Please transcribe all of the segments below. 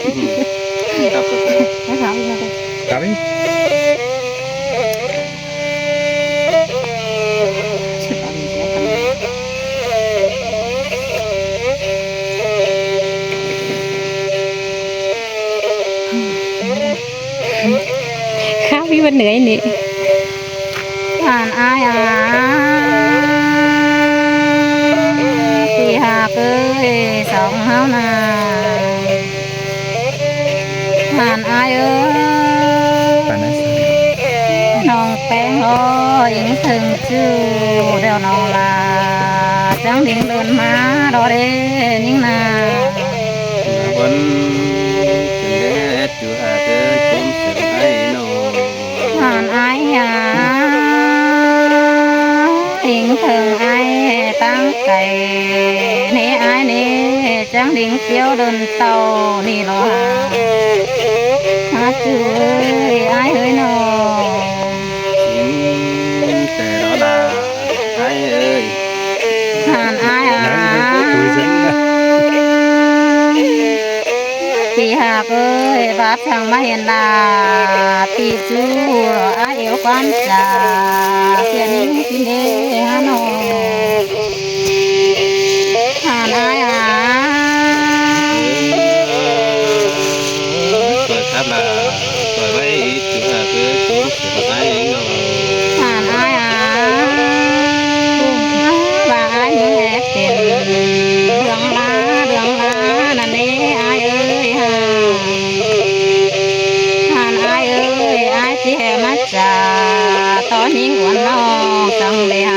ครับNó thảo đi nha đây.ครับ Chết bà mình sẽ cần. Khá với bên nữa nè. Hàn ai thì hà ơi sống háo nà hàn ai ơi nòng bén ho những thường chưa đeo nòng là trắng điện đơn má đó đấy những nà vẫn cần để chú hà cơ cũng sửa hay nô hàn ai những thường ai tăng cày nè ai nè trắng điện chiếu đơn tàu nè lo hát chú ơi ai ơi nô chính tề đó là ai ơi hàn ai thì hà ơi bác thằng mà hiện là tỷ chú rồi ai yếu quan trà tiền những tin đê hà nội hàn ai tuổi khá là tuổi vậy chú hà cơ cũng sửa hay nô hàn ai bà ai muốn ép tiền đường lá là nê ai ơi hàn ai ơi ai chỉ hè mắt trà to những quần non chẳng để ai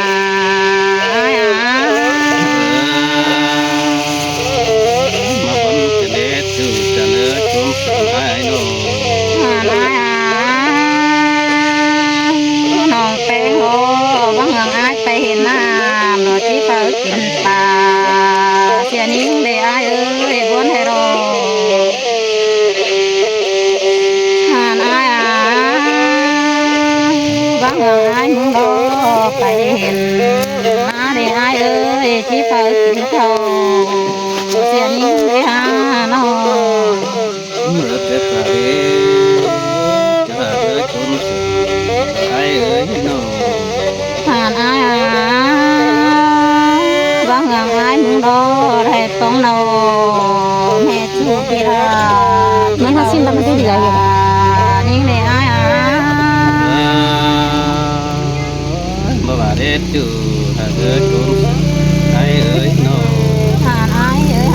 mà vẫn cần để chú trả nữa cũng sửa hay nô hàn ai non bé hồ băng hằng ai phải hiện nam rồi chỉ phải kín bà xe những để ai ơi buồn hay rồi hàn ai băng hằng ai muốn đó phải hiện má để ai ơi chỉ phải kín thầu xe những để hà nội mở kết quả đi chú hà cơ cũng sửa hay ơi nô hàn ai băng hằng ai muốn đó để phong nâu mẹ chú kia mấy học sinh tâm cái gì vậy nhưng để ai mà bà đến chú hà cơ cũng hay ơi nô hàn ai ơi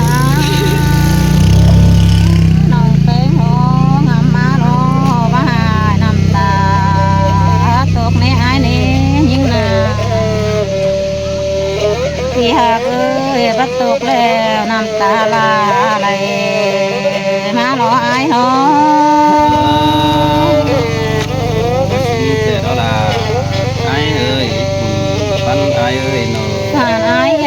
nòng bé hồ ngắm má lo bá hai năm ta thuộc nè ai nè nhưng là thì hà ơi bắt tục leo năm ta là này má lo ai ho thế đó là ai ơi bắn ai ơi nô hàn ai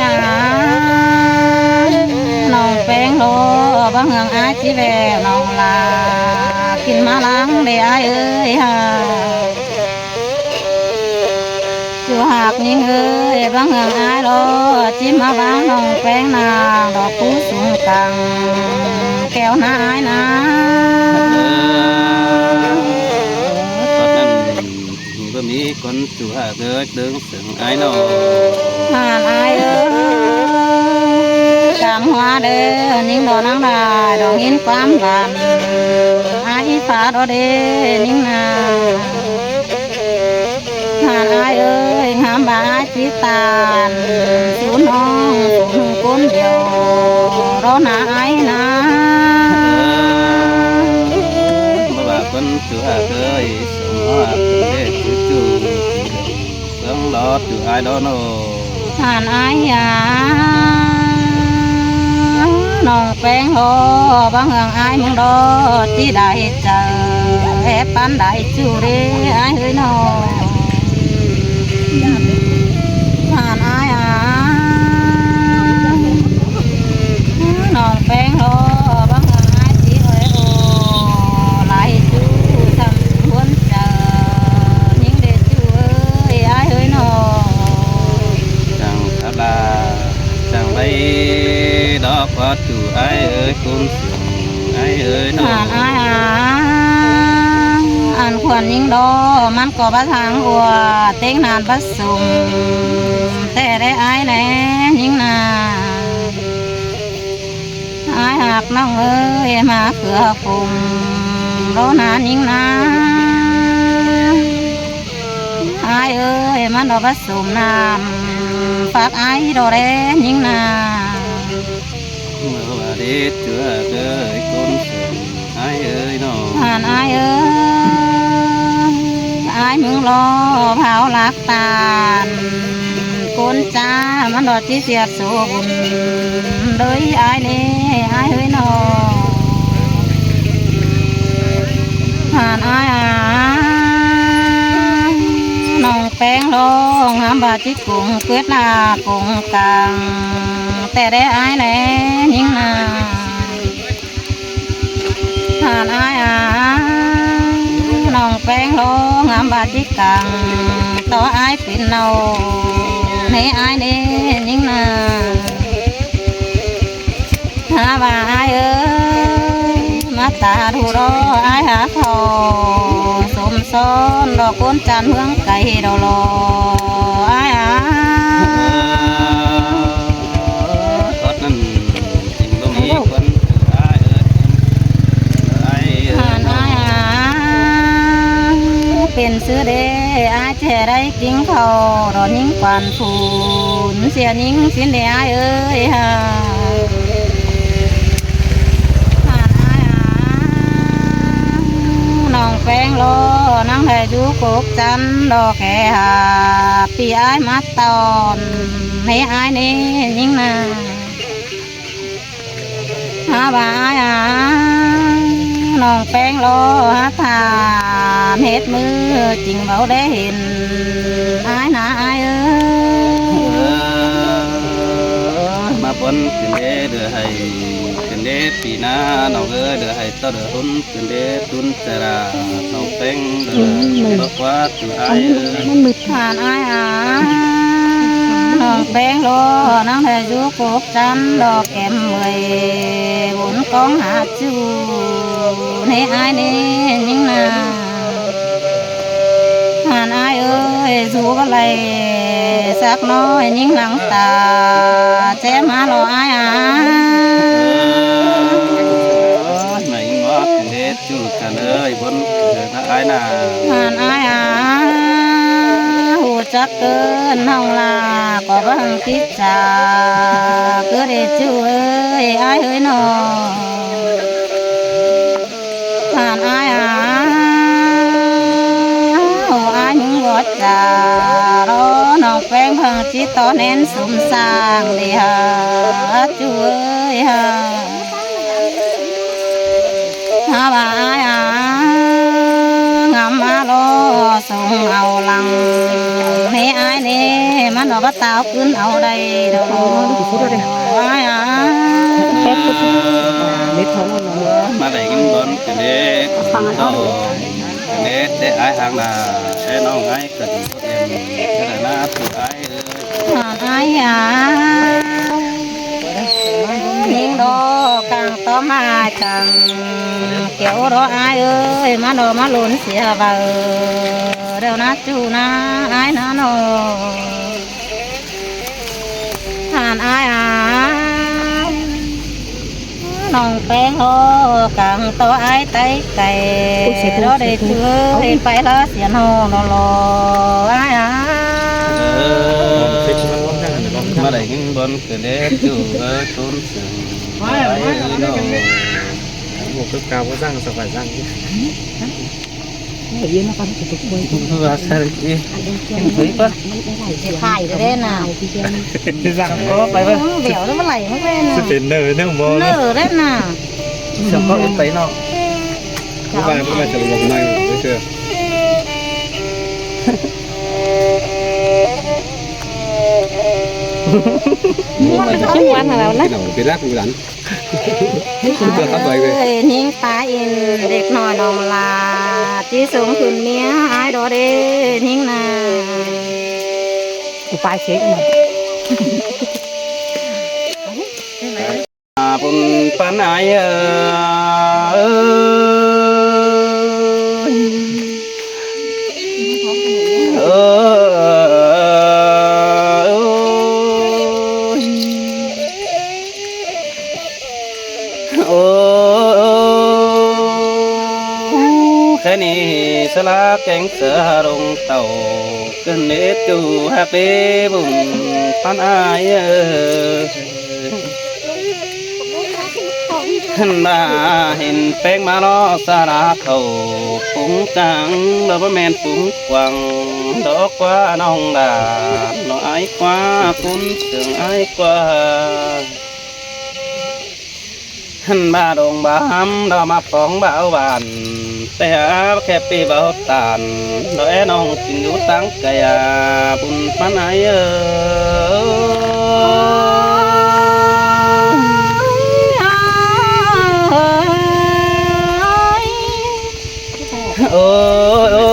nòng bén lo băng hằng ai chỉ về nòng là kinh má lắng để ai ơi chú hạc những ơi băng hằng ai lo chỉ má bán nòng bén nàng đỏ cú xuống cẳng kéo na ai na có nên vừa mỹ con chú hà cơ đứng sừng ai nô hàn ai ơi cảm hoa đê những đồ nắng đài đồ nghiến quám vàng ai phá đó đê những nào hàn ai ơi ngắm bà ai chỉ tàn xuống non xuống cuốn điều đó là ai na mà bà con chú hà cơ ấy sống hoa để chú sống đó chú ai đó nô hàn ai nòng bén hồ băng hằng ai muốn đó chỉ đại chờ ép bán đại chú đi ai hơi nô hàn ai nòng bén hồ băng hằng ai chỉ hơi hồ lại chú thầm muốn chờ những để chú ơi ai hơi nô chẳng thật là chẳng đây đó có chú ai ơi cũng sướng ai ơi หานอายอันควรยิงดอมันก็บะทางอัวเต็งนานบะสุมแต่ได้อายแน่ยิงนาอายหักน้องเอ้ยมาเขือคุมโรนานยิงนาอายเอ้ยมันดอกบะสุมน้ำฝากอายดอกแดงยิงนา mưa và đít chúa ơi con sừng ai ơi nó ผ่านอายเอ้ยอายมึงรอเผาลักตาลกุนจ้ามันดอดที่เสียดโซบุญโดยอายนี่อายเฮ้ยนอผ่านอายน้องแป้งรองามบาจิกุงเกิดหน้ากุงกังแต่ได้อายแหละยิ่งนา ผ่านอายน้องแป้งโลงามบาจิกังต่ออายเป็นเนาในอายนี่ยิ่งนาหาว่าอายเอ้ยมาตาดูรออายหาคอสมซ้อนดอกก้นจันเมืองไก่ดอกลออาย thoát năn tình có mỹ quân ai ơi ai ผ่านอายเป็นซื้อเด้อายแท้ได้กินข้าวรอนิ่งกวนฟูนเสียนิ่งสินเด้อายเอ้ยฮะผ่านอายน้องแป้งโลนั่งแห่อยู่กกจันดอกแค่หาปีอายมาตอนให้อายนี่ยิ่งนาหาบ่ายน้องแป้งโลหาทานเฮ็ดมือจริงเบาได้เห็นอายนะอายเอ้ย mà vẫn tiền đế đưa hay tiền đế pì na nó gỡ đưa hay tao đưa hôn tiền đế tuôn chả ra nó phèn đưa bất quá từ ai ơi ผ่านอายน้องแป้งโลนั่งแห่อยู่กกจันดอกแก้มเวยบุญกองหาจูในอายนี่ยิ่งนาผ่านอายเอ้ยสู้ก็เลยสักน้อยยิ่งหลังตาแจ้มารออายmày ngót tiền đế chú cả nơi vẫn đưa ai nào ผ่านอายหูจักเกินห้องลาก็บังคิดจาเกิดได้จูเอ้ยอายเอ้ยนอผ่านอายอายมึงวดจารอน้องแป้งเพิ่งจิตตอนเน้นสุ่มสร้างเดียจูเอ้ยฮะหาบ่ายงามมาโลส่งเอาลังให้อายนี่มันดอกบัตาขึ้นเอาได้ดอกอาย mà để cái con tiền đế tao tiền đế để ai hàng là sẽ nó ngay cần tiền cái là na từ ai ơi อายยิงดอกกลางต้อมาจังเกี่ยวรออายเอ้ยมาดอกมาหลุนเสียบ่เดี๋ยวนะจูนะอายนะโนผ่านอายน้องแป้งโลกลางต้ออายไตไก่เราได้เชื่อไปละเสียนห้องรออาย mà để cái con tiền đế chú ơi tôn sừng ai ơi nó một cấp cao có răng sao phải răng chứ và sao đi thấy quá ไข่เล่นน่ะ răng có phải vậy เดี๋ยวแล้วมันไหลมันเล่นน่ะ จะเป็นเนอร์เนอร์บอล เนื้อเล่นน่ะ sao có ít thấy nó ผู้ชายจะลงในเชื่อ มันจะชิ้นวันของเรานะ cái đầu cái rác cũng rắn นิ่งตาอินเด็กน้อยน้องลาที่สูงขึ้นเมียอายดอเดนิ่งนาอุปายเช็คหน่อย bùn pan ai ơi แค่นี้สลาแกงเสือลงเต่าขึ้นเนจูฮาเป้บุญพันอายขึ้นมาเห็นแป้งมาล้อสาราเขาปุงจังเราบ่แม่นปุงกวางดอกกว่าน้องดาน้อยกว่าคุณเสียงไอ้กว่าหันมาดงบามดอกมาฟองบ่าวบานแต่หาแค่ปีบ่าวตานดอกน้องกินอยู่ตั้งกะยาบุญพันไอโอ้โอ้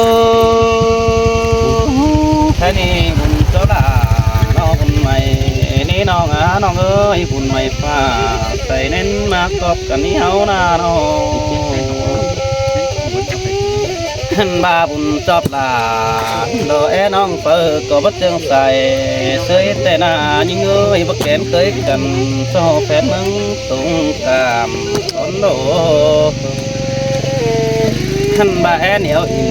แค่นี้บุญเจ้าล่ะน้องบุญใหม่นี่น้องน้องเอ้ยบุญใหม่ฟ้าใส่เน้นมากอบกันนี้เฮาหน้าน้องขันบาบุญจอบลาดอกน้องเปิดก็บ่เจิงใส่เสยแต่หน้ายิ่งเอ้ยบ่แกนเคยกันโซ่แฟนมึงตรงตามคนโลขันบาเหนียวอิน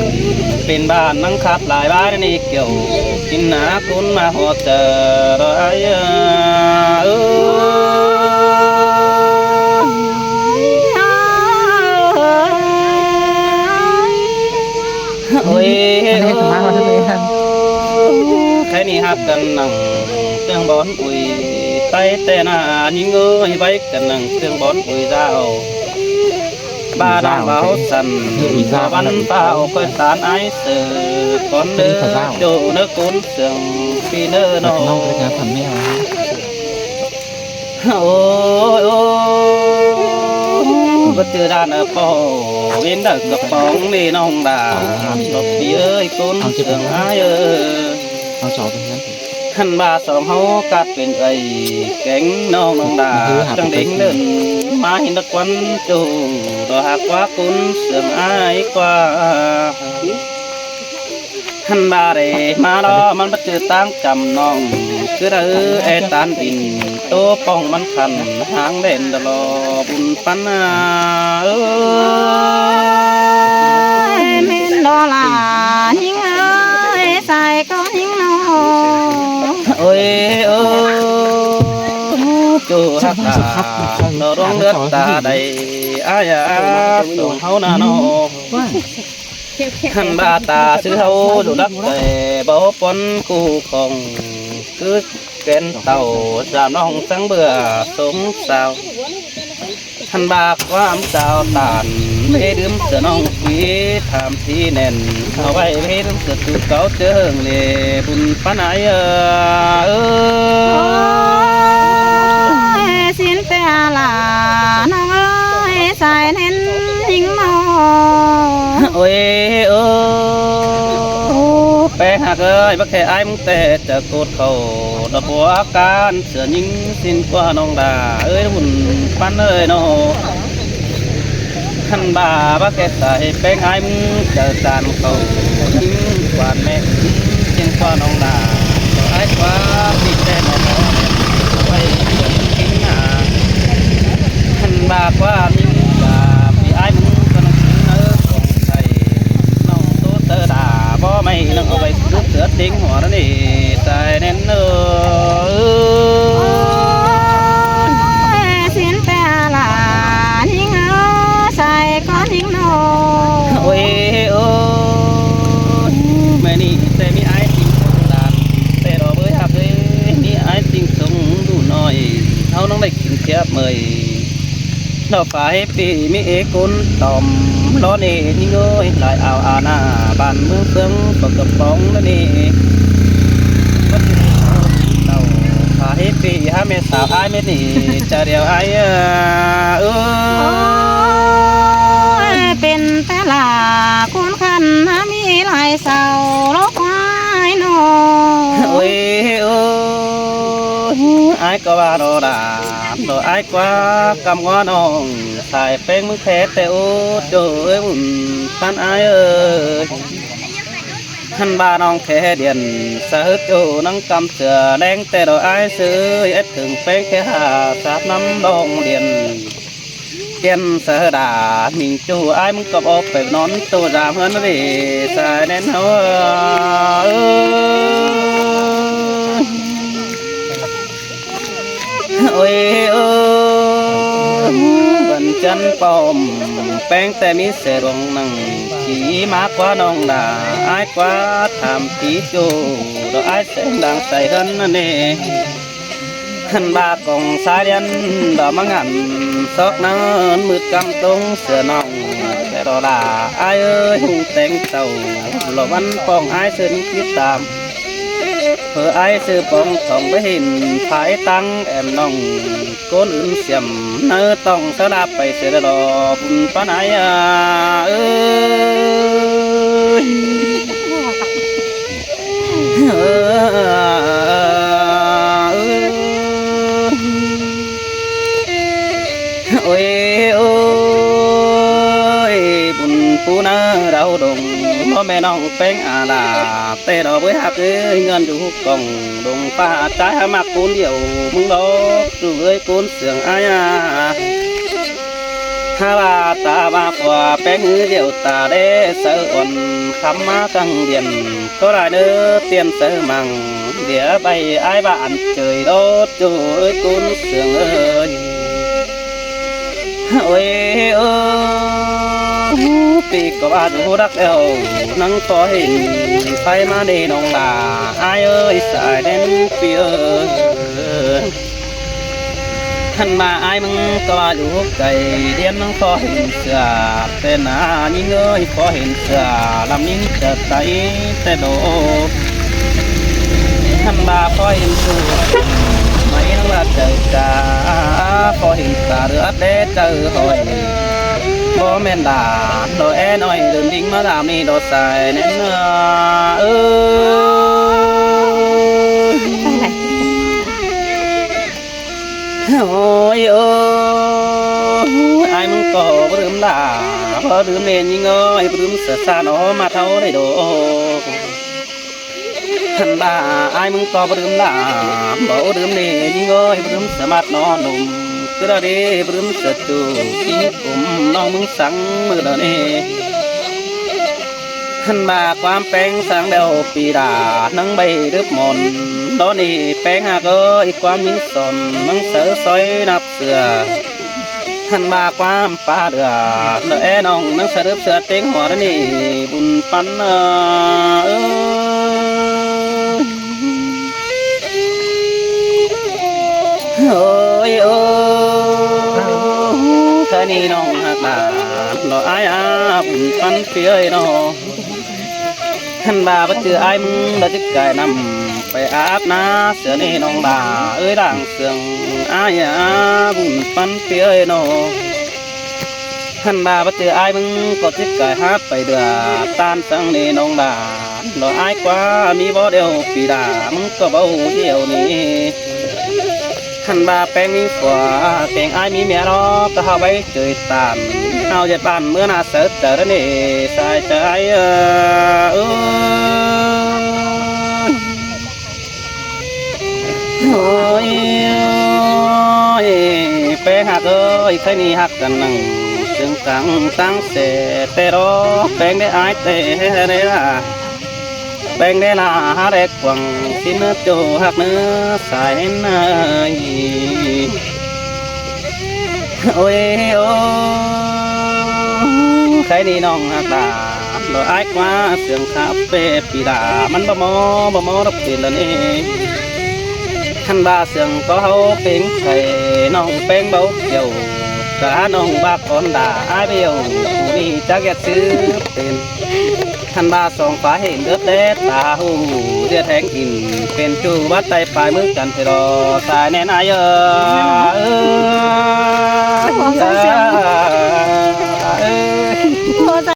เป็นบ้านนั่งขับหลายบ้านนี่เกี่ยวกินหนาคุณมาหอดเจอรอยโอ้ยแค่นี้ฮักกันนั่งเตียงบอนอุ้ยไตแต่หน้ายิ่งเอ้ยไว้กันนั่งเตียงบอนอุ้ยดาวบ้าดังเบาสั่นวันเป้าก็สารไอเสือก่อนเนื้อโจเนื้อกุนเสืองปีเนื้อน้องโอ้ยโอ้ก็เจอด้านพ่อเว้นดักกระป๋องนี่น้องด่าตบปีเอ้ยกุนเสืองไอเอาจอบไปนั้นขันบาสองเฮากัดเป็นไอ้แก๊งน้องด่าจังเด้งเดินมาเห็นตะควันจูดอกหักว่าคุณเสื่อมอายกว่าขันบาเรมาดอมันบัดเจอตั้งจำน้องคือไอ้ตันอินโตป้องมันขันหางเล่นตลอบุญปันเม่นดอลาหิงเอ้ยใส่ก็หิงน้องโอ้ยโอ้จูฮักตาดอร้องเลือดตาใดอายาส่งเฮาหน้าน้องขันบาตาซื้อเฮาดูรักแต่บ่ปนคู่ของคือแกนเต่าสามน้องสังเบื่อสมสาวขันบาความสาวตานไม่ดื่มเสือน้องผีถามที่แน่นเอาไว้ไม่ดื่มเสือตูเก่าเจิงเลยบุญปานายสินเปียลาน้องเอ้ยใส่เน้นหิงมอโอ้ยโอ้ไปหักเอ้ยบักแค่ไอ้มึงแต่จะโกดเขาดอกบัวการเสือยิงสิ้นกว่าน้องดาเอ้ยบุญปันเอ้ยน้องขันบาบักแค่ใส่แป้งไอ้มึงเจอการเขายิงกว่าแม่สิ้นกว่าน้องดาไอ้กว่าพี่แต่น้องไปกินหน้าขันบากว่ามิงบาพี่ไอ้มึงก็น้องเนื้อของไทยน้องตัวเตอด่าบ่ไม่น้องเอาไปลูกเสือติ้งหัวนั่นนี่ใส่แน่นเนอสินเปียลาหิงเอ้ยใส่ก็หิงน้องโอ้ยโอ้แม่นี่แต่มีไอ้จริงสงดานแต่เราเบื่อหับเลยมีไอ้จริงสงดูน้อยเขาน้องได้กินเทียบเมยเราฝ่ายปีมีเอกุนตอมล้อนี่ยิ่งเอ้ยหลายเอาอาณาบ้านเมืองเสืองตกกระป๋องนั่นนี่วัดนี้เราฝ่ายปีหาเมสาวไอ้เม็ดนี่จะเดียวไอ้เป็นแต่ลาคุณขันมีหลายเสาโลกไม้นอโอ้ยโอ้ไอ้ก็ว่าโดดาโดไอ้กว่ากำว่าน้องใส่แป้งมือแค่แต่โอ้โจ้เอ้ยบุญปันไอ้เอ้ยขันบาน้องแค่เดียนสะฮึกโจ้นั่งกำเสือแดงแต่โดไอ้ซื้อเอ็ดถึงแป้งแค่หาสาดน้ำดองเดียนเก tiền sở đà mình chủ ai muốn cọp ốp phải nón tô giảm hơn nó để xài đến hấu ôi ơi vẫn chân bom bengแต่มีเสดงนังขี่มากกว่าน้องดาไอ้กว่าทำที่จูดอกไอ้เสียงดังใส่กันนั่นเองขันบากองสายเดียนดอกมังหันซอกนั้นมืดกำตรงเสือน้องแต่ดอกดาไอ้เอ้ยหูแต่งเต่าหล่อวันปองไอ้เสือนี้คิดตามเพื่อไอ้เสือปองของไปเห็นภายตั้งแอมน้องก้นอื่นเสียมเนื้อต้องสลับไปเสือดอกบุญปานไอ้เอ้ยโอ้ยโอ้ยบุญปูนาเราดงพ่อแม่น้องเป็นอาลาแต่ดอกไว้หักเอ้ยเงินอยู่กล่องดงป้าใจมักปูนเดียวมึงดอกดูเอ้ยปูนเสียงอายาฮาลาตาบากว่าแป้งเดียวตาเด้เสืออ่อนคำมากังเดียนก็ได้เด้อเตียนเสือมังเดี๋ยวไปไอ้บ้านเจยรถจูเอ้ยปูนเสียงเอ้ยโอ้ยโอ้ปีกก็อาจจะรักเอวนั่งคอยไฟมาเดนองลาอายเอ้ยสายเด่นเปียขันมาอายมึงก็อาจจะไก่เดียนนั่งคอยเสือแต่หนายิ่งเอ้ยคอยเห็นเสือลำยิ่งจะใสแต่โดขันมาคอยเห็นสูไม่ต้องละเจอกาพอเห็นตาเรือเด้เจอหอยบ่แม่นดาโดยแอนอ้อยเดินดิ้งมาตามนี่โดดใส่เน้นเนื้อโอ้ยโอ้ไอ้มึงก็บ่ลืมด่าบ่ลืมเล่นยิ่งเอ้ยบ่ลืมเสือซาโนมาเท่าได้โดขันบ้าไอ้มึงก็บ่ลืมด่าบ่ลืมเล่นยิ่งเอ้ยบ่ลืมสมัดนอนนุ่มกระเดบรึมสตูอิงกุมน้องมึงสังมือเดนี่ขันมาความแป้งสังเดวปีดานังใบรึบมนดอนี่แป้งหากเอ้ยความยิ่งสนมึงเสือซอยนับเสือขันมาความป่าเดือเดอน้องนังเสือรึบเสือเต็งหัวนี่บุญปันโอ้ยโอ้แค่นี้น้องหักตาหล่ออายอาบุญปันเพียยน้องขันบาบัดเจออายมึงเราจะกายนำไปอาบน้าเสือนี่น้องดาเอ้ยด่างเสืองอายอาบุญปันเพียยน้องขันบาบัดเจออายมึงก็จะกายฮับไปเดือตานสังนี่น้องดาหล่ออายกว่ามีบ่เดียวปีดามึงก็เบาเดียวนี้ขันบาแป้งมีฝัวแกงไอ้มีเมียรอก็เข้าไปเจอตามเอาใจปั่นเมื่อนาเสดเจอแล้วนี่ใส่ใจโอ้ยแป้งหักเอ้ยใครนี่หักกันนั่งจึงตั้งเสแต่รอแป้งได้ไอ้เตะได้ละแป้งได้ละหาเด็กกวังสิเนื้อโจหักเนื้อสายเนยโอ้ยโอ้ใครนี่น้องหักดาโดยไอ้กว่าเสียงคาเฟ่ปีดามันบ่มอรับเปลี่ยนแล้วนี่ขันบาเสียงก็เขาเป็นไข่น้องแป้งเบาเกี่ยวกะน้องบาก่อนด่าไอ้เบี้ยวผู้นี้จะแกซื้อเป็นขันบาสองฟ้าเห็นเลือดเล็ดตาหูเดือดแทงกินเป็นจูวัดใจปลายมือกันเทรอสายแน่นายเออ